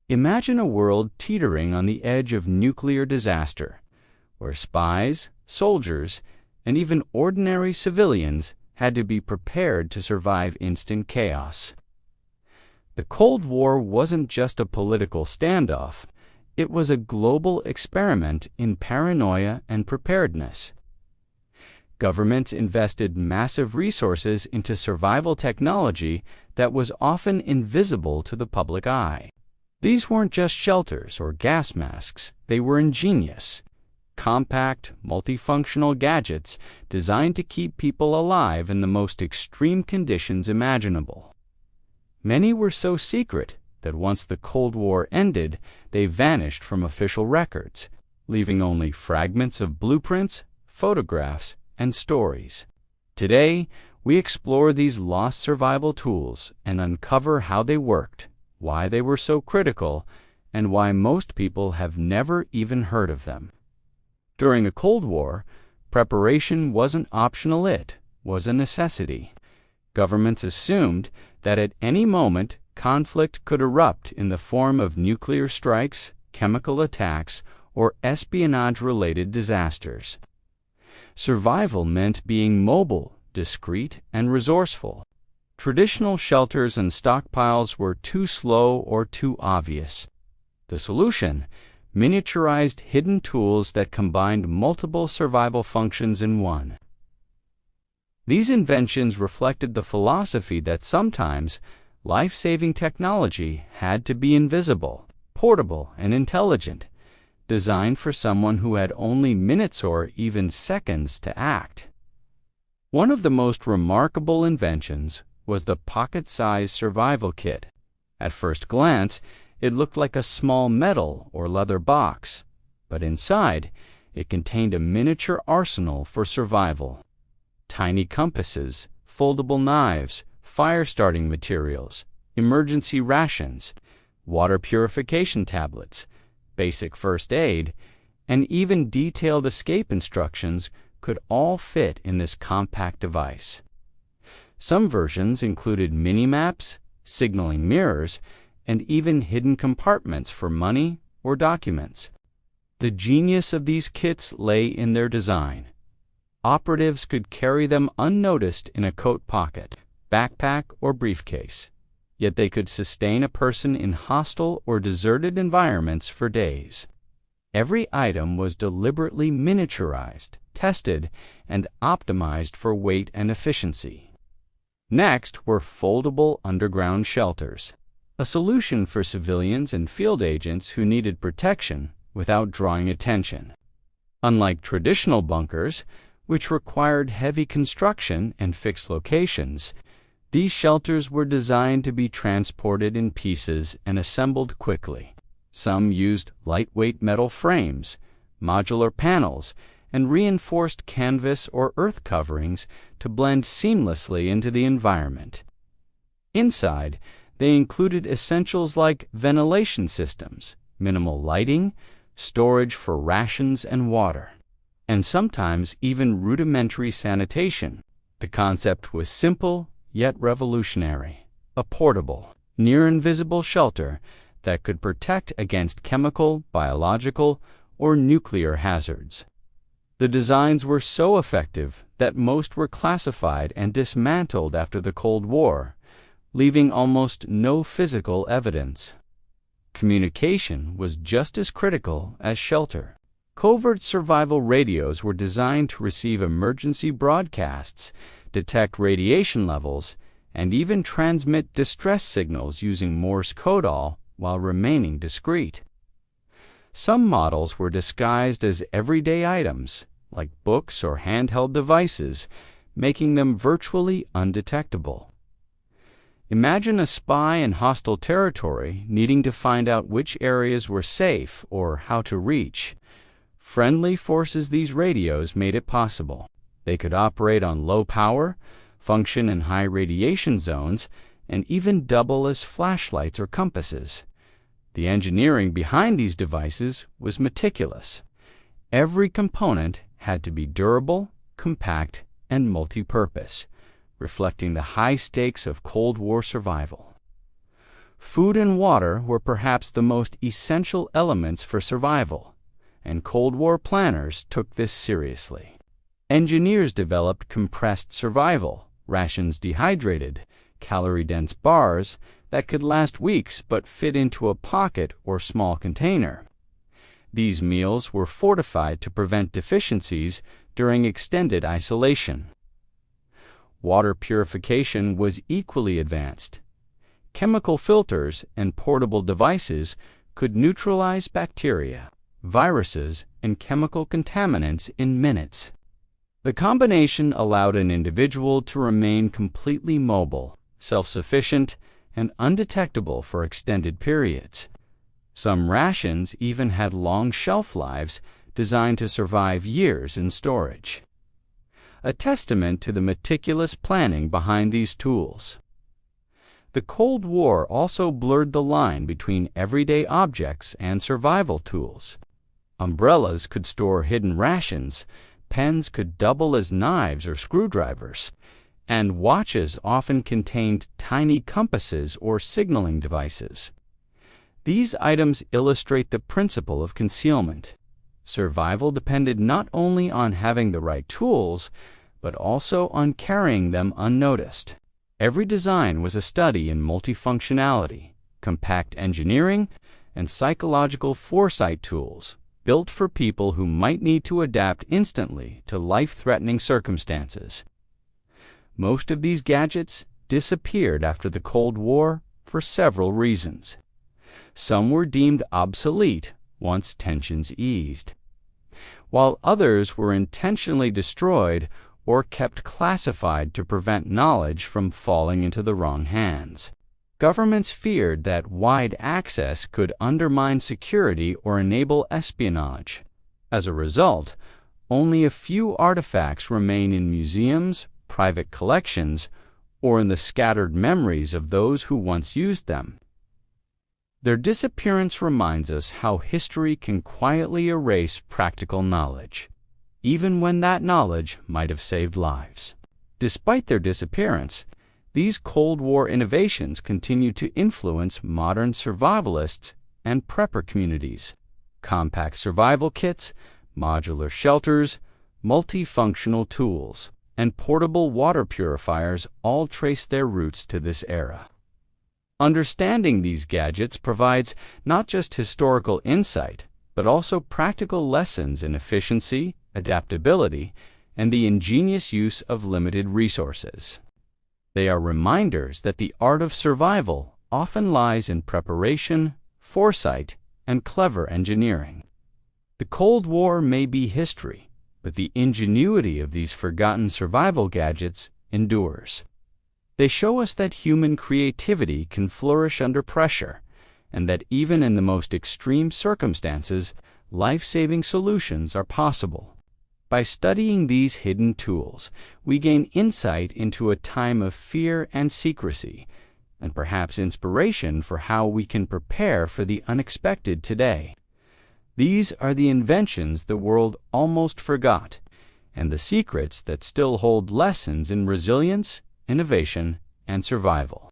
Imagine a world teetering on the edge of nuclear disaster, where spies, soldiers, and even ordinary civilians had to be prepared to survive instant chaos. The Cold War wasn't just a political standoff, it was a global experiment in paranoia and preparedness. Governments invested massive resources into survival technology that was often invisible to the public eye. These weren't just shelters or gas masks, they were ingenious, compact, multifunctional gadgets designed to keep people alive in the most extreme conditions imaginable. Many were so secret that once the Cold War ended, they vanished from official records, leaving only fragments of blueprints, photographs, and stories. Today, we explore these lost survival tools and uncover how they worked, why they were so critical, and why most people have never even heard of them. During the Cold War, preparation wasn't optional, it was a necessity. Governments assumed that at any moment conflict could erupt in the form of nuclear strikes, chemical attacks, or espionage-related disasters. Survival meant being mobile, discreet, and resourceful. Traditional shelters and stockpiles were too slow or too obvious. The solution? Miniaturized hidden tools that combined multiple survival functions in one. These inventions reflected the philosophy that sometimes life-saving technology had to be invisible, portable, and intelligent, designed for someone who had only minutes or even seconds to act. One of the most remarkable inventions was the pocket-sized survival kit. At first glance, it looked like a small metal or leather box, but inside, it contained a miniature arsenal for survival. Tiny compasses, foldable knives, fire-starting materials, emergency rations, water purification tablets, basic first aid, and even detailed escape instructions could all fit in this compact device. Some versions included mini-maps, signaling mirrors, and even hidden compartments for money or documents. The genius of these kits lay in their design. Operatives could carry them unnoticed in a coat pocket, backpack, or briefcase, yet they could sustain a person in hostile or deserted environments for days. Every item was deliberately miniaturized, tested, and optimized for weight and efficiency. Next were foldable underground shelters, a solution for civilians and field agents who needed protection without drawing attention. Unlike traditional bunkers, which required heavy construction and fixed locations, these shelters were designed to be transported in pieces and assembled quickly. Some used lightweight metal frames, modular panels, and reinforced canvas or earth coverings to blend seamlessly into the environment. Inside, they included essentials like ventilation systems, minimal lighting, storage for rations and water, and sometimes even rudimentary sanitation. The concept was simple yet revolutionary: a portable, near-invisible shelter that could protect against chemical, biological, or nuclear hazards. The designs were so effective that most were classified and dismantled after the Cold War, leaving almost no physical evidence. Communication was just as critical as shelter. Covert survival radios were designed to receive emergency broadcasts, detect radiation levels, and even transmit distress signals using Morse code, all while remaining discreet. Some models were disguised as everyday items, like books or handheld devices, making them virtually undetectable. Imagine a spy in hostile territory needing to find out which areas were safe or how to reach. Friendly forces these radios made it possible. They could operate on low power, function in high radiation zones, and even double as flashlights or compasses. The engineering behind these devices was meticulous. Every component had to be durable, compact, and multi-purpose, reflecting the high stakes of Cold War survival. Food and water were perhaps the most essential elements for survival, and Cold War planners took this seriously. Engineers developed compressed survival, rations dehydrated, calorie-dense bars that could last weeks but fit into a pocket or small container. These meals were fortified to prevent deficiencies during extended isolation. Water purification was equally advanced. Chemical filters and portable devices could neutralize bacteria, viruses, and chemical contaminants in minutes. The combination allowed an individual to remain completely mobile, self-sufficient, and undetectable for extended periods. Some rations even had long shelf lives designed to survive years in storage. A testament to the meticulous planning behind these tools. The Cold War also blurred the line between everyday objects and survival tools. Umbrellas could store hidden rations, pens could double as knives or screwdrivers, and watches often contained tiny compasses or signaling devices. These items illustrate the principle of concealment. Survival depended not only on having the right tools, but also on carrying them unnoticed. Every design was a study in multifunctionality, compact engineering, and psychological foresight tools built for people who might need to adapt instantly to life-threatening circumstances. Most of these gadgets disappeared after the Cold War for several reasons. Some were deemed obsolete once tensions eased, while others were intentionally destroyed or kept classified to prevent knowledge from falling into the wrong hands. Governments feared that wide access could undermine security or enable espionage. As a result, only a few artifacts remain in museums, private collections, or in the scattered memories of those who once used them. Their disappearance reminds us how history can quietly erase practical knowledge, even when that knowledge might have saved lives. Despite their disappearance, these Cold War innovations continue to influence modern survivalists and prepper communities. Compact survival kits, modular shelters, multifunctional tools, and portable water purifiers all trace their roots to this era. Understanding these gadgets provides not just historical insight, but also practical lessons in efficiency, adaptability, and the ingenious use of limited resources. They are reminders that the art of survival often lies in preparation, foresight, and clever engineering. The Cold War may be history, but the ingenuity of these forgotten survival gadgets endures. They show us that human creativity can flourish under pressure, and that even in the most extreme circumstances, life-saving solutions are possible. By studying these hidden tools, we gain insight into a time of fear and secrecy, and perhaps inspiration for how we can prepare for the unexpected today. These are the inventions the world almost forgot, and the secrets that still hold lessons in resilience, innovation, and survival.